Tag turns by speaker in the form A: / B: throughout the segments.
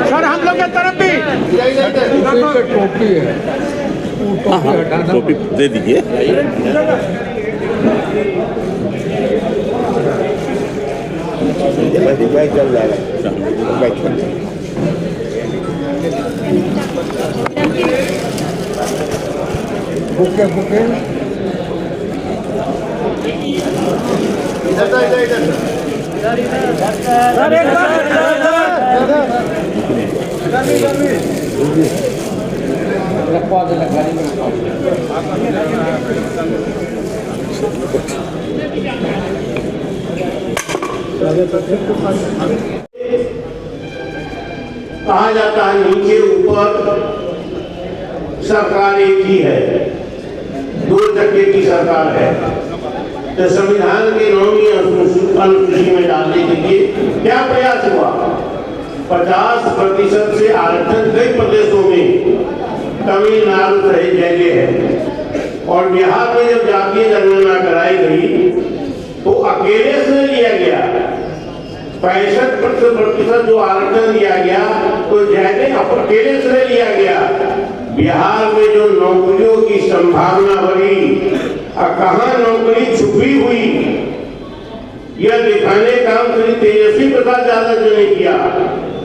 A: Sir हम लोग की तरफ भी
B: टोपी है,
C: टोपी दे दीजिए।
D: चल जाएगा।
B: बुके बुके
E: कहा जाता है नीचे ऊपर सरकार एक ही है, दो टक्के की सरकार है। तो संविधान के 9वीं अनुसूची में डालने के लिए क्या प्रयास हुआ? 50% से आरक्षण कई प्रदेशों में, तमिलनाडु सहित जगह है। और बिहार में जब जातीय जनगणना कराई गई तो अकेले से लिया गया 65% जो आरक्षण दिया गया तो जैसे अकेले से लिया गया। बिहार में जो नौकरियों की संभावना बढ़ी और कहां नौकरी छुपी हुई, यह दिखाने काम श्री तेजस्वी प्रसाद यादव जी ने किया।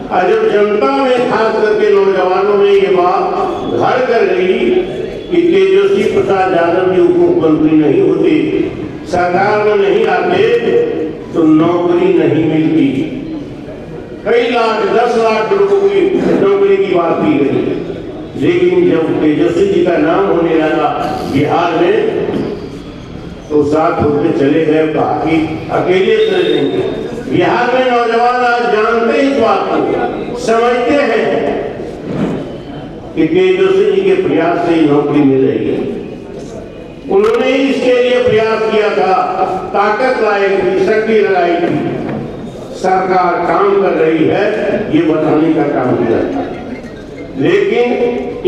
E: और जब जनता में खास करके नौजवानों में ये बात घर कर गई कि तेजस्वी प्रसाद यादव जी उप मुख्यमंत्री नहीं होते, सरकार में नहीं आते तो नौकरी नहीं मिलती। कई लाख 10 लाख लोगों की नौकरी की बात की गई, लेकिन जब तेजस्वी जी का नाम होने लगा बिहार में तो साथ होते चले गए, बाकी अकेले चले जाएंगे। बिहार में नौजवान आज जानते इस बात को, समझते हैं कि तेजस्वी जी के प्रयास से ही नौकरी मिल रही है। उन्होंने इसके लिए प्रयास किया था, ताकत लाई थी, शक्ति लगाई थी। सरकार काम कर रही है ये बताने का काम किया था। लेकिन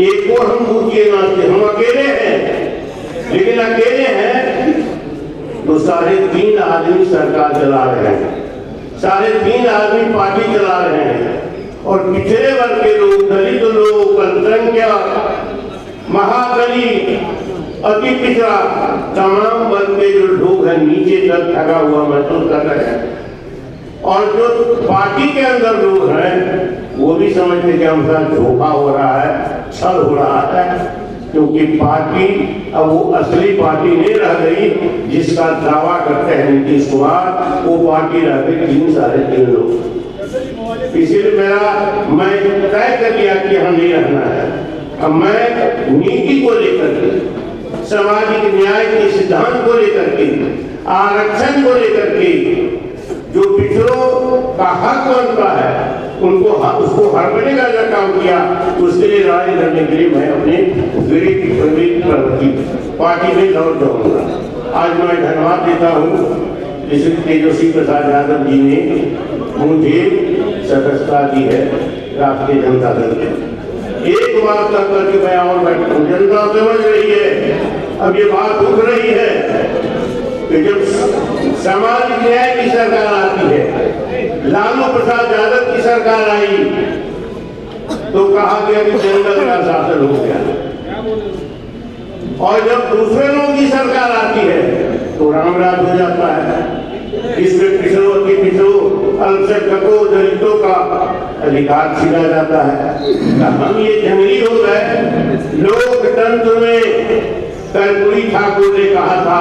E: एक को हम पूछिए ना, हम अकेले हैं, लेकिन अकेले हैं तो 3.5 आदमी सरकार चला रहे हैं, 3.5 आदमी पार्टी चला रहे हैं। और पिछड़े वर्ग के लोग, दलित लोग, अल्पसंख्यक, महादलित, अति पिछड़ा, तमाम वर्ग के जो लोग हैं नीचे तक थका हुआ महसूस कर रहे हैं। और जो पार्टी के अंदर लोग हैं वो भी समझते कि हम साथ धोखा हो रहा है, छल हो रहा है, क्योंकि पार्टी अब वो असली पार्टी नहीं रह गई जिसका दावा करते हैं नीतीश कुमार। वो पार्टी रह गई 3-3.5 लोग। इसीलिए मैं तय कर लिया कि हम नहीं रहना है। अब मैं नीति को लेकर के, सामाजिक न्याय के सिद्धांत को लेकर के, आरक्षण को लेकर के, जो पिछड़ों का हक बनता है उनको उसको हड़पने का जो काम किया, उसके लिए लड़ाई लड़ने के लिए मैं अपने पार्टी में लौट जाऊंगा। आज मैं धन्यवाद देता हूँ तेजस्वी प्रसाद यादव जी ने मुझे सदस्यता दी है राष्ट्रीय जनता दल में। एक बात का करके मैं और बैठा हूँ, जनता समझ रही है, अब ये बात उठ रही है कि जब सामाजिक न्याय की सरकार आती है, लालू प्रसाद यादव की सरकार आई तो कहा गया कि जंगल का शासन हो गया। और जब दूसरे लोगों की सरकार आती है तो रामराज हो जाता है। इसमें पिछड़ों की अल्पसंख्यकों, दलितों का अधिकार छीना जाता है। हम ये जंगली हो गए। लोकतंत्र में कर्पूरी ठाकुर ने कहा था,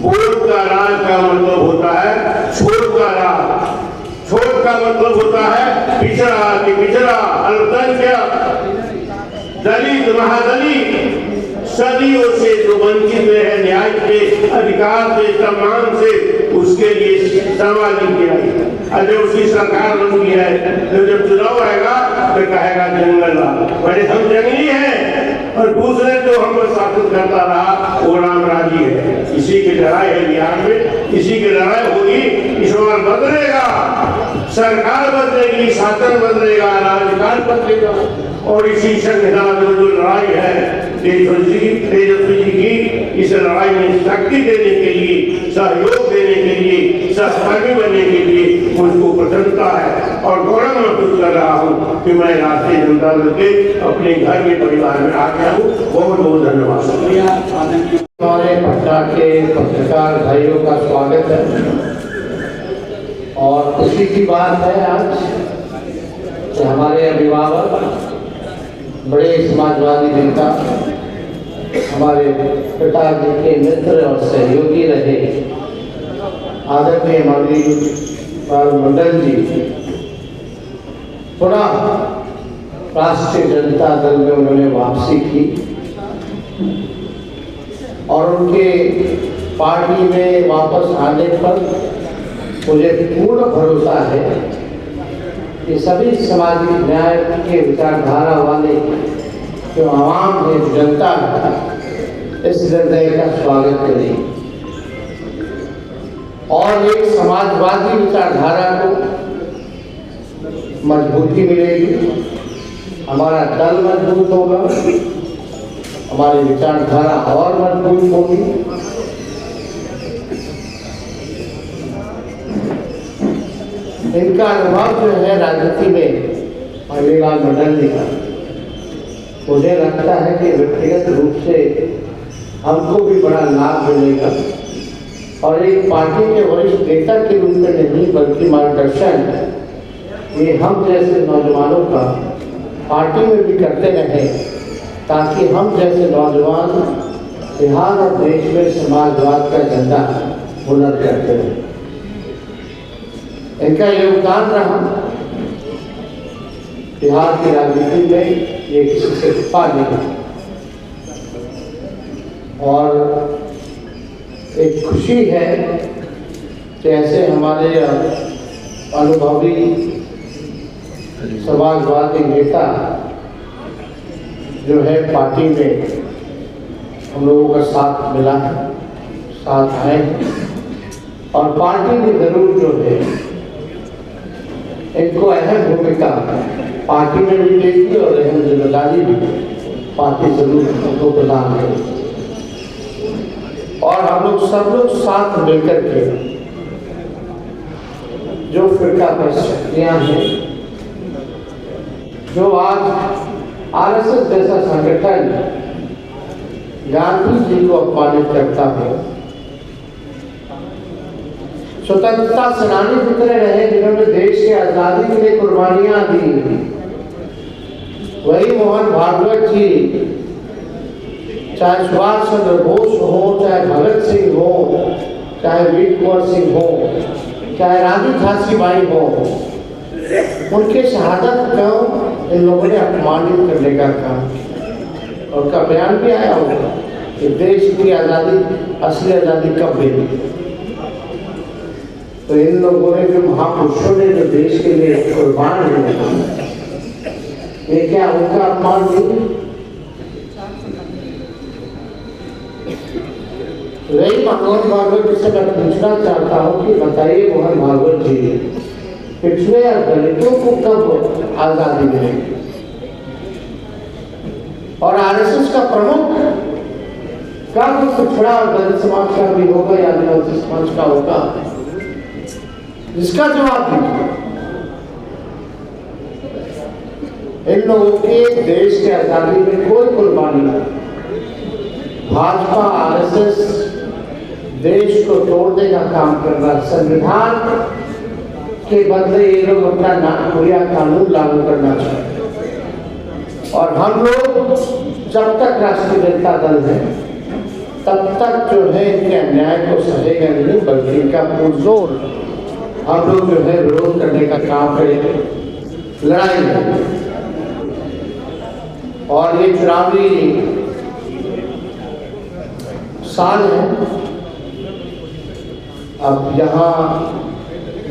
E: वोट का राज का मतलब होता है छोट का राज। छोट का मतलब होता है पिछड़ा कि पिछड़ा, अल्पसंख्यक, दलित, महादलित, सदियों से जो वंचित है न्याय के, अधिकार से, सम्मान से, उसके लिए सामाजिक न्याय। और जब उसकी सरकार बनती है तो जब चुनाव आएगा तो कहेगा जंगल बड़े हम जंगली हैं, और दूसरे जो हमको शासन करता रहा वो रामराजी है। इसी की लड़ाई है बिहार में, इसी की लड़ाई होगी। इस बार बदलेगा, सरकार बदलेगी, शासन बदलेगा, राजकाज बदलेगा। और इसी संविधान में जो लड़ाई है तेजस्वी जी की, इस लड़ाई में शक्ति देने के लिए, सहयोग देने के लिए, सहभागी बनने के लिए मुझको प्रसन्नता है और गौरव महसूस कर रहा हूँ कि मैं राष्ट्रीय जनता दल के अपने घर में परिवार में आ गया हूँ। बहुत बहुत धन्यवाद।
C: हमारे पटना के पत्रकार भाइयों का स्वागत है और खुशी की बात है आज कि हमारे अभिभावक, बड़े समाजवादी नेता, हमारे पिताजी के मित्र और सहयोगी रहे आदरणीय मंडल जी पुनः राष्ट्रीय जनता दल में उन्होंने वापसी की और उनके पार्टी में वापस आने पर मुझे पूर्ण भरोसा है कि सभी सामाजिक न्याय के विचारधारा वाले जो आवाम है, जनता है, इस निर्णय का स्वागत करेगी और एक समाजवादी विचारधारा को मजबूती मिलेगी। हमारा दल मजबूत होगा, हमारी विचारधारा और मजबूत होगी। इनका अनुभव जो है राजनीति में अनिल मंडल जी का, मुझे लगता है कि व्यक्तिगत रूप से हमको भी बड़ा लाभ मिलेगा और एक पार्टी के वरिष्ठ नेता के रूप में नहीं बल्कि मार्गदर्शन ये हम जैसे नौजवानों का पार्टी में भी करते रहे ताकि हम जैसे नौजवान बिहार और देश में समाजवाद का झंडा बुलंद करते रहे। इनका योगदान रहा बिहार की राजनीति में, ये किसी से छुपा नहीं और एक खुशी है कि ऐसे हमारे अनुभवी समाजवादी नेता जो है पार्टी में हम लोगों का साथ मिला है, साथ आए और पार्टी में जरूर जो है इनको अहम भूमिका पार्टी में भी देगी और अहम जिम्मेदारी भी पार्टी जरूर उनको प्रदान करेगी और हम सब लोग साथ मिलकर के जो फिरका परिस्थितियां हैं, जो आज आरएसएस जैसा संगठन गांधी जी को अपमानित करता है, स्वतंत्रता सेनानी कितने रहे जिन्होंने देश की आजादी के लिए कुर्बानियां दी, वही मोहन भागवत जी, चाहे सुभाष चंद्र बोस हो, चाहे भगत सिंह हो, चाहे वीर कुंवर सिंह हो, चाहे रानी झांसीबाई हो, उनके शहादत को इन लोगों ने अपमानित करने का काम और का बयान भी आया होगा कि देश की आजादी, असली आजादी कब मिली। तो इन लोगों ने जो महापुरुषों ने जो देश के लिए कुर्बान हुए, ये क्या उनका अपमान नहीं? रही मोहन भागवत से मैं पूछना चाहता हूँ कि बताइए मोहन भागवत जी, पिछले दलितों को कब आजादी मिलेगी? और आरएसएस का प्रमुख कब पिछड़ा और दलित समाज का भी होगा या आदिवासी समाज का होगा? इसका जवाब दीजिए। इन लोगों के देश की आजादी में कोई कुर्बानी नहीं। भाजपा आरएसएस देश को तोड़ने का काम कर रहा है। संविधान के बदले ये लोग अपना नागपुरिया कानून लागू करना चाहते और हम लोग जब तक राष्ट्रीय जनता दल है तब तक जो है इनके अन्याय को सहेगा नहीं, बल्कि इनका पुरजोर हम लोग जो है विरोध करने का काम करेंगे, लड़ाई में। और ये चुनावी साल है, अब यहाँ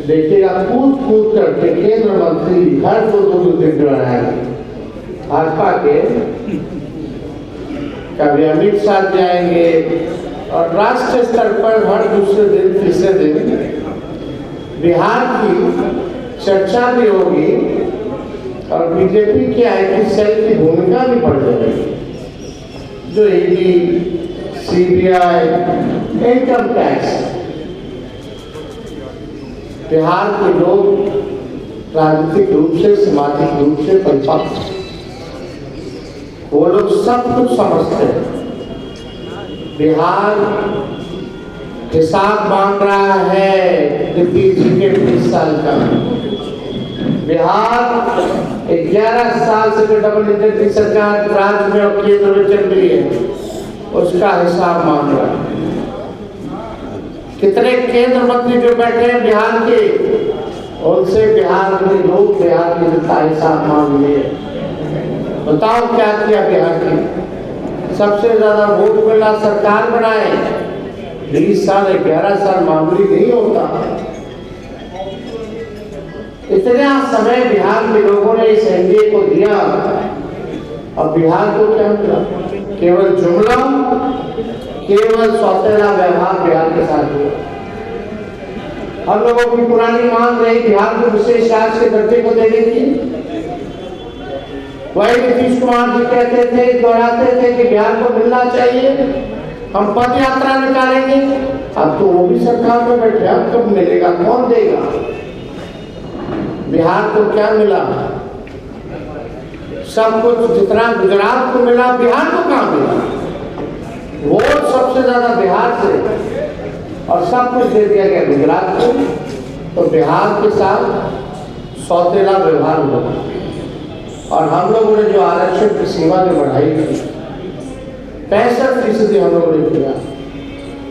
C: देखिएगा कूद कूद करके केंद्र मंत्री हर दो दिन जो आएंगे भाजपा के, कभी अमित शाह जाएंगे और राष्ट्रीय स्तर पर हर दूसरे दिन तीसरे दिन बिहार की चर्चा भी होगी और बीजेपी के आईटी सेल की भूमिका भी बढ़ जाएगी। जो ED, CBI, income tax, Bihar के लोग राजनीतिक रूप से, सामाजिक रूप से परिपक्व, वो लोग सब कुछ समझते हैं। बिहार हिसाब मांग रहा है नीतीश जी के 20 साल का। बिहार 11 साल से जो डबल इंजन की सरकार राज्य में और केंद्र में चल रही है, उसका हिसाब मांग रहा है। कितने केंद्र मंत्री जो बैठे हैं बिहार के, उनसे बिहार के लोग, बिहार की जनता हिसाब मांग लिए। बताओ क्या किया बिहार की? सबसे ज्यादा वोट मिला, सरकार बनाए। 20 साल 11 साल मामूली नहीं होता। इतना समय बिहार के लोगों ने इस एनडीए को दिया और बिहार को क्या मिला? केवल जुमला, केवल सौतेला व्यवहार बिहार के साथ हुआ। हम लोगों की पुरानी मांग रही बिहार को विशेष राज्य के दर्जे को देने की। वही नीतीश कुमार जी कहते थे, दोहराते थे कि बिहार को मिलना चाहिए, हम पद यात्रा निकालेंगे। अब तो वो भी सरकार में बैठे, अब कब मिलेगा, कौन देगा? बिहार को क्या मिला? सब कुछ जितना गुजरात को मिला, बिहार को कहाँ मिला? वोट सबसे ज्यादा बिहार से और सब कुछ दे दिया गया गुजरात को। तो बिहार के साथ सौतेला व्यवहार हुआ। और हम लोगों ने जो आरक्षण की सीमा में बढ़ाई थी, 65% हम लोगों ने किया।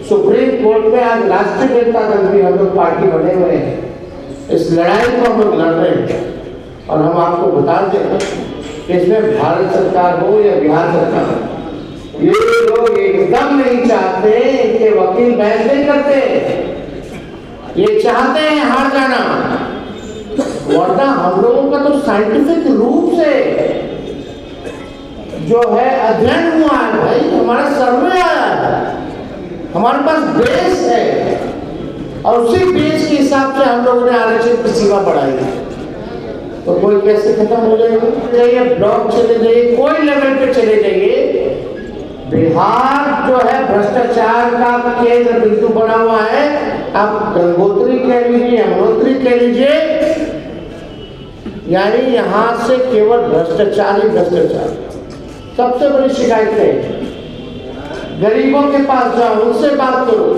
C: सुप्रीम कोर्ट में आज राष्ट्रीय जनता दल की हम लोग पार्टी बने हुए हैं। इस लड़ाई को हम लोग लड़ रहे हैं और हम आपको बता दें कि इसमें भारत सरकार हो या बिहार सरकार, ये लोग एकदम नहीं चाहते, इनके वकील बहस नहीं करते, ये चाहते हैं हार जाना। वरना हम लोगों का तो साइंटिफिक रूप से जो है अध्ययन हुआ है भाई, हमारा सर्वे आया है, हमारे पास बेस है और उसी बेस के हिसाब से हम लोगों ने आरक्षण की सीमा बढ़ाई है। तो कोई कैसे खत्म हो जाएगा? ब्लॉक चले जाइए, कोई लेवल पे चले जाइए, बिहार जो है भ्रष्टाचार का केंद्र बिंदु बना हुआ है। आप गंगोत्री कह लीजिए, यमुनोत्री कह लीजिए, यानी यहां से केवल भ्रष्टाचार ही भ्रष्टाचार। सबसे बड़ी शिकायत है, गरीबों के पास जाओ, उनसे बात करो।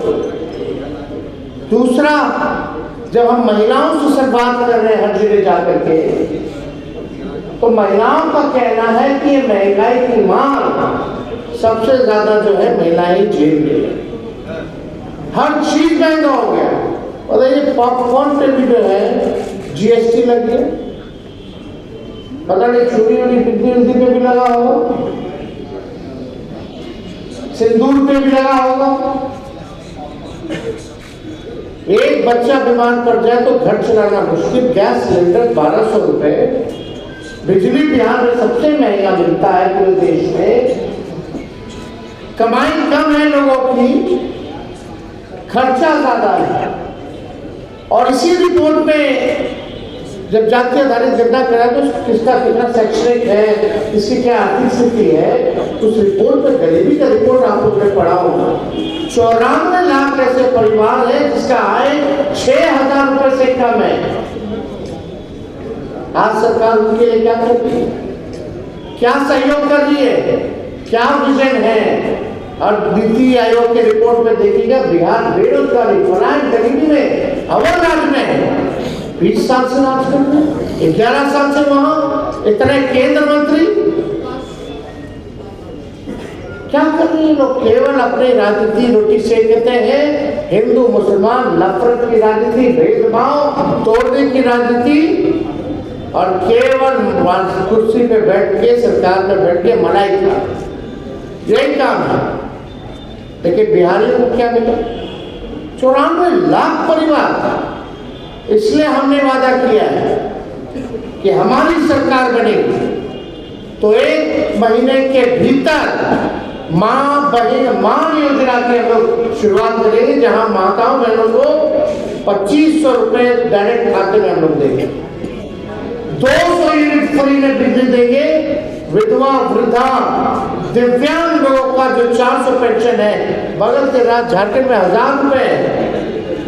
C: दूसरा, जब हम महिलाओं से सब बात कर रहे हैं हर जगह जाकर के, तो महिलाओं का कहना है कि ये महंगाई की मार सबसे ज्यादा जो है महिलाएं झेल रही है। हर चीज महंगा हो गया। और ये पॉपकॉर्न पे भी जो है जीएसटी लग गया। पता नहीं चूड़ी उड़ी बिजली पे भी लगा होगा, सिंदूर पे भी लगा होगा। एक बच्चा बीमार पड़ जाए तो घर चलाना मुश्किल। गैस सिलेंडर 1200 रुपए, बिजली बिहार में सबसे महंगा मिलता है पूरे देश में। कमाई कम है लोगों की, खर्चा ज्यादा है। और इसी रिपोर्ट में जब जाति आधारित गणना करा तो किसका कितना शैक्षणिक है, किसकी क्या आर्थिक स्थिति है, उस रिपोर्ट में गरीबी का रिपोर्ट आप लोगों ने पढ़ा होगा। 94 लाख ऐसे परिवार है जिसका आय 6000 रुपए से कम है। आज सरकार उनके लिए क्या कर रही है, क्या सहयोग कर रही है, क्या विजन है? और नीति आयोग के रिपोर्ट में देखिएगा, बिहार बेरोजगारी, पलायन, गरीबी में अव्वल राज्य में है। 20 साल से राज कर रहे हैं, 11 साल से वहां इतने केंद्र मंत्री क्या कर रहे हैं लोग? केवल अपनी राजनीति रोटी सेकते हैं। हिंदू मुसलमान नफरत की राजनीति, भेदभाव तोड़ने की राजनीति, और केवल कुर्सी पे बैठ के, सरकार में बैठ के मलाई खा, यही काम है। लेकिन बिहारियों को क्या मिला? 94 लाख परिवार। इसलिए हमने वादा किया है कि हमारी सरकार बनेगी तो 1 महीने के भीतर माँ बहन मान योजना की हम लोग शुरुआत करेंगे, जहां माताओं बहनों को 2500 रुपए डायरेक्ट खाते में हम लोग देंगे। 200 यूनिट फ्री में बिजली देंगे। विधवा, वृद्धा, दिव्यांग लोगों का जो 400 पेंशन है, बगल के राज्य झारखंड में 1000 रुपए,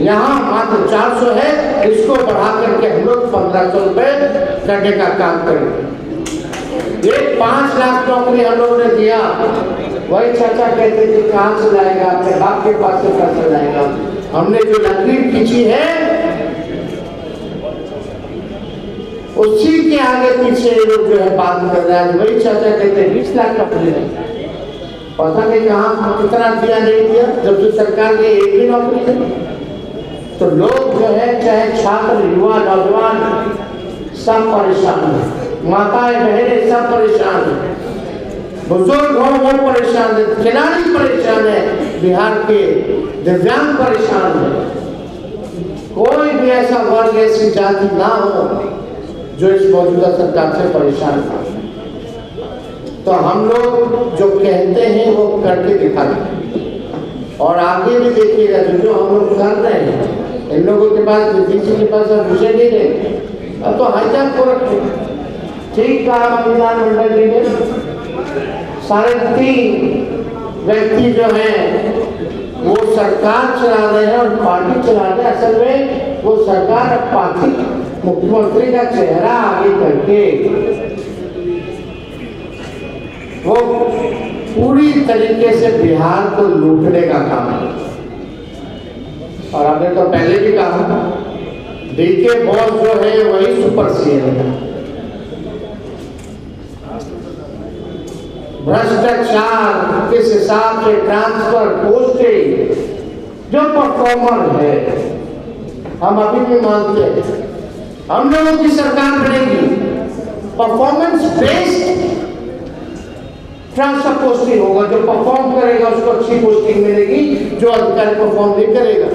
C: यहाँ मात्र 400 है। इसको बढ़ा करके हम लोग 1500 रुपए करने का काम करेंगे। ये 5 लाख नौकरी हम लोगों ने दिया। वही चाचा कहते थे कहाँ से लाएगा, अपने बाप के पास से पैसा लाएगा। हमने जो लकीर खींची है उसी के आगे पीछे लोग जो है बात कर रहे हैं। वही चाचा कहते हैं 20 लाख का प्लान, पता नहीं कहाँ कितना दिया नहीं दिया, जब से सरकार ने एक भी नौकरी दी। तो लोग जो है चाहे छात्र, युवा, नौजवान सब परेशान है, माताएं बहनें सब परेशान है, बुजुर्ग हो वो परेशान है, खिलाड़ी परेशान है, बिहार के दिव्यांग परेशान है। कोई भी ऐसा वर्ग, ऐसी जाति ना हो जो इस मौजूदा सरकार से परेशान था। तो हम लोग जो कहते हैं वो करके दिखाते हैं। और आगे भी देखिएगा जो हम लोग कर रहे हैं, इन लोगों के पास, नीतीश जी के पास अब विषय नहीं रहे, अब तो हाईजैक को रखे। ठीक कहा मंत्रिमंडल जी ने, 3.5 व्यक्ति जो हैं वो सरकार चला रहे हैं और पार्टी चला रहे हैं। असल में वो सरकार अब पार्टी, मुख्यमंत्री का चेहरा आगे करके वो पूरी तरीके से बिहार को लूटने का काम है। और हमने तो पहले भी कहा, डीके बॉस जो है वही सुपर सीएम है। भ्रष्टाचार किस हिसाब से, ट्रांसफर, पोस्टिंग, जो परफॉर्मर है, हम अभी भी मानते हैं हम लोगों की सरकार बनेगी परफॉर्मेंस बेस्ड ट्रांसफर पोस्टिंग होगा। जो परफॉर्म करेगा उसको अच्छी पोस्टिंग मिलेगी, जो अधिकारी परफॉर्म नहीं करेगा,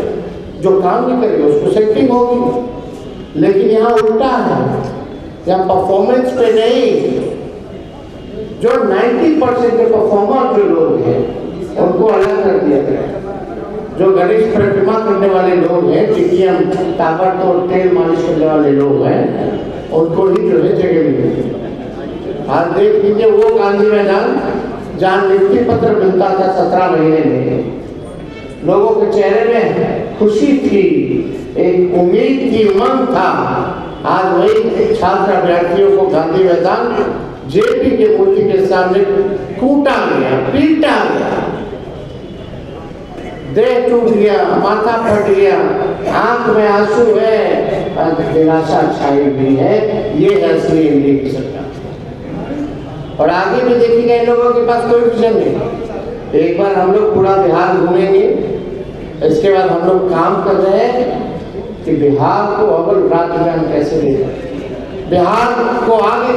C: जो काम नहीं करेगा उसको सेटिंग होगी। लेकिन यहाँ उल्टा है, यहाँ परफॉर्मेंस पे नहीं, जो 90% के परफॉर्मर जो लोग हैं उनको अलग कर दिया गया। जो गणेश प्रतिमा करने वाले लोग हैं, टिकियम, ताबड़तोड़ तेल मालिश करने वाले लोग हैं, उनको ही जो है जगह मिली। आज देख लीजिए वो गांधी मैदान जहाँ नियुक्ति पत्र मिलता था 17 महीने में, लोगों के चेहरे में खुशी थी, एक उम्मीद की उमंग था। आज वही छात्र अभ्यर्थियों को गांधी मैदान जेपी के मूर्ति के सामने कूटा गया, पीटा गया, देह टूट गया, माथा फट गया, आंख में आंसू है, निराशा छाई हुई है। ये है असली एनडीए की सरकार। और आगे भी देखिएगा इन लोगों के पास कोई विजन नहीं। एक बार हम लोग पूरा बिहार घूमेंगे, इसके बाद हम लोग काम कर रहे हैं कि बिहार को अव्वल राज्य में हम कैसे ले जाएं, बिहार को आगे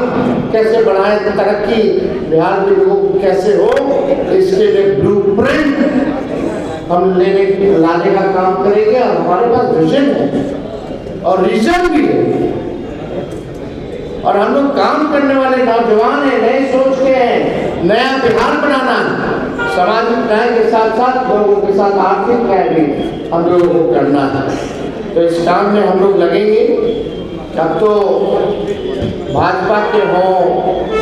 C: कैसे बढ़ाएं, तरक्की बिहार के लोगों को कैसे हो, इसके लिए ब्लूप्रिंट हम लाने का काम करेंगे। और हमारे पास विजन है और रीजन भी है, और हम लोग काम करने वाले नौजवान हैं, नए सोच के हैं, नया बिहार बनाना, सामाजिक न्याय के साथ साथ लोगों के साथ आर्थिक न्याय भी हम लोगों को करना है। तो इस काम में हम लोग लगेंगे। अब तो भाजपा के हों,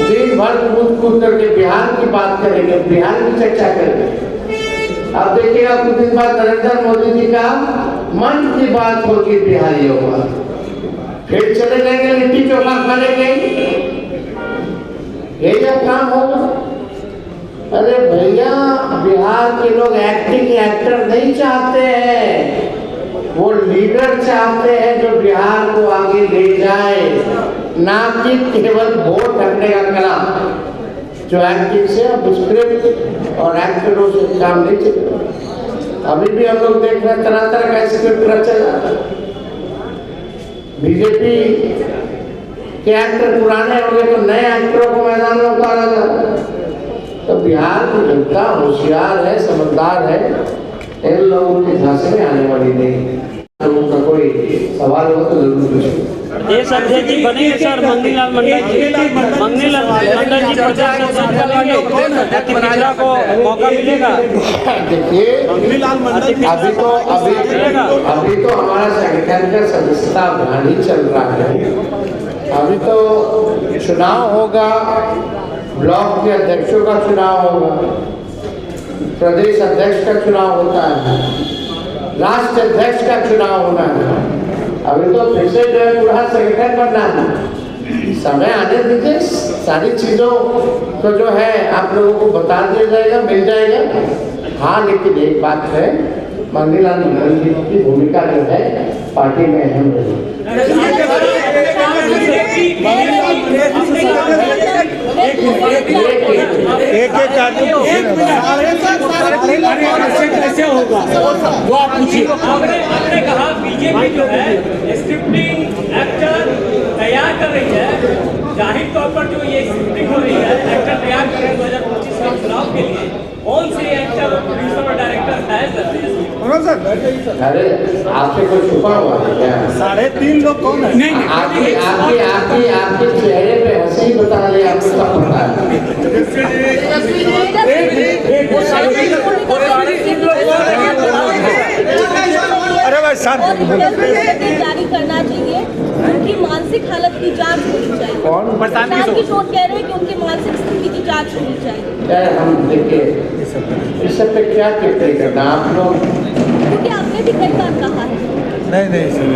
C: दिन भर कूद कूद करके बिहार की बात करेंगे, बिहार की चर्चा करेंगे। अब देखिएगा कुछ दिन बाद नरेंद्र मोदी जी का मन की बात होगी बिहारियों का, फिर चले जाएंगे लिट्टी चोखा खाने के, ये जब काम होगा। अरे भैया, बिहार के लोग एक्टिंग एक्टर नहीं चाहते हैं, वो लीडर चाहते हैं जो बिहार को आगे ले जाए, ना कि केवल वोट रखने का कला। जो एक्टिंग से अब स्क्रिप्ट और एक्टरों से काम नहीं चलेगा। अभी भी हम लोग देख रहे हैं तरह तरह का स्क्रिप्ट रचेगा। बीजेपी के एक्टर पुराने हो गए तो नए एक्टरों को मैदान में उतारा जाता। तो बिहार की जनता होशियार है, समझदार है, इन लोगों के झांसे में आने वाली नहीं। लोगों का कोई सवाल हो तो जरूर पूछिए।
D: ये अध्यक्ष जी बनेंगे सर, मंगनीलाल मंडल जी, मंगनीलाल मंडल जी प्रचार करेंगे, पिछड़ा को मौका मिलेगा।
C: देखिए अभी तो हमारा संगठन का सदस्यता अभियान ही चल रहा है। अभी तो चुनाव होगा, ब्लॉक के अध्यक्षों का चुनाव होगा, प्रदेश अध्यक्ष का चुनाव होता है, राष्ट्र अध्यक्ष का चुनाव होना है। अभी तो फिर से जो है पूरा संगठन बनना है। समय आने दीजिए, सारी चीजों को जो है आप लोगों को बता दिया जाएगा, मिल जाएगा। हाँ, लेकिन एक बात है, मंगनीलाल मंडल जी की भूमिका जो है पार्टी में अहम रही।
A: कैसे होगा वो आप पूछिए।
F: आपने कहा बीजेपी जो है स्क्रिप्टिंग एक्टर तैयार कर रही है, जाहिर तौर पर जो ये स्क्रिप्टिंग हो रही है, एक्टर तैयार कर रहे हैं 2025 के चुनाव के लिए, कौन से एक्टर और प्रोड्यूसर और डायरेक्टर है सर?
C: अरे आपसे कुछ छुपा हुआ है क्या?
A: 3.5 लोग कौन है?
C: आपके चेहरे पे हंसी बता रही है, आपको सब पता है।
A: अरे भाई साहब
G: जारी करना चाहिए, उनकी मानसिक हालत की जांच होनी चाहिए।
C: कौन?
G: प्रशांत किशोर कह रहे हैं कि उनकी मानसिक स्थिति की जांच होनी चाहिए।
C: हम देखिए इस सब पे क्या टिप्पणी करना आप लोग।
G: क्योंकि आपने भी कई बार कहा है।
A: नहीं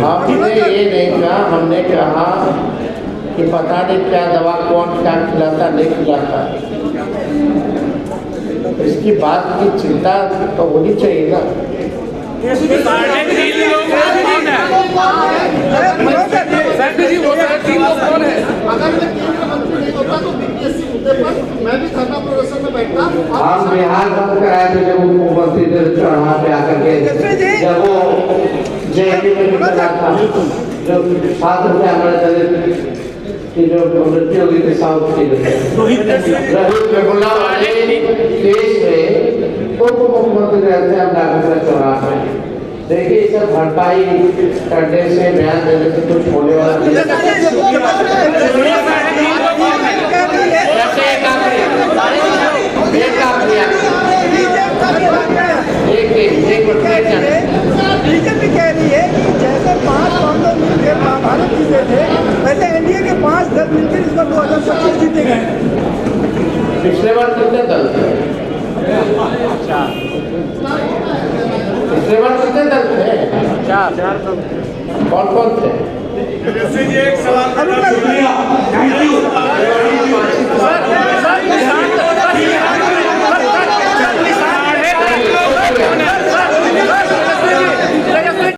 C: हमने ये नहीं कहा, हमने कहा कि पता नहीं क्या दवा कौन क्या खिलाता नहीं खिलाता, इसकी बात की चिंता तो होनी चाहिए ना। हम बिहार बंद कराए थे जब मुख्यमंत्री ने चढ़ा पे आकर के, जब वो जेएनयू में निकला था, जो छात्र थे हमारे दलित की जो मृत्यु हुई थी साउथ की, रोहित वेमुला वाले केस में उप मुख्यमंत्री रहते हैं नागपुर चौराहा पे। देखिए सब भरपाई करने से, बयान देने से कुछ होने वाला नहीं।
H: बीजेपी कह रही है कि जैसे 5 कांग्रेस मिलकर महाभारत जीते थे, वैसे एनडीए के 5 दल मिलकर इस बार 2025 जीते गए।
C: पिछले बार कितने दल थे? पिछले बार कितने दल थे? 4। कौन कौन थे?
A: एक सवाल